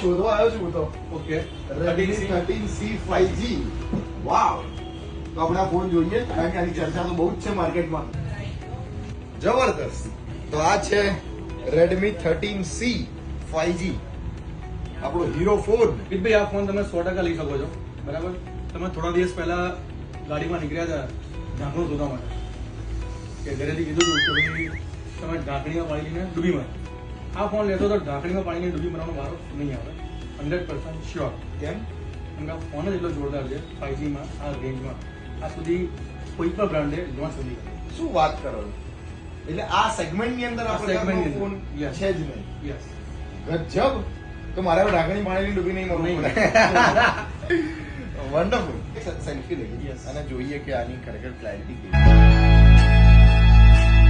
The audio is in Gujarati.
શોધવા આવ્યો છું હું તો. Okay Redmi 13C 5G. વાવ. તો આપણે આ ફોન જોઈએ કારણ કે આની ચર્ચા તો બહુ જ છે માર્કેટમાં. જબરદસ્ત. તો આ છે Redmi 13C 5G. આપણો હીરો ફોન. ભાઈ આ ફોન તમે 100% લઈ શકો છો, બરાબર. તમે થોડા દિવસ પહેલા ગાડીમાં નીકળ્યા હતા ઢાંકણું શોધવા માટે, કે ઘરેથી કીધું હતું કે ભાઈ તમે ઢાંકણીમાં પાણી લઈને ડૂબી મારો. આ ફોન લેશો તો ઢાંકણીમાં પાણીને ડૂબી મરવાનો વારો નહીં આવે, 100% શ્યોર. કેમ? કેમ કે આ ફોન જ એટલો જોરદાર છે 5Gમાં, આ રેન્જમાં. આ સુધી કોઈ પણ બ્રાન્ડે લોન્ચ નથી કરી. શું વાત કરો છો? એટલે આ સેગમેન્ટની અંદર આ પ્રકારનો ફોન Yes. છે જ નહીં. યસ. ગજબ. તો મારે હવે ઢાંકણી પાણીની ડૂબી નહીં મરવું પડે. વન્ડરફુલ. સેલ્ફી લઈએ Yes. અને જોઈએ કે આની ખરેખર ક્લેરિટી કેવી છે.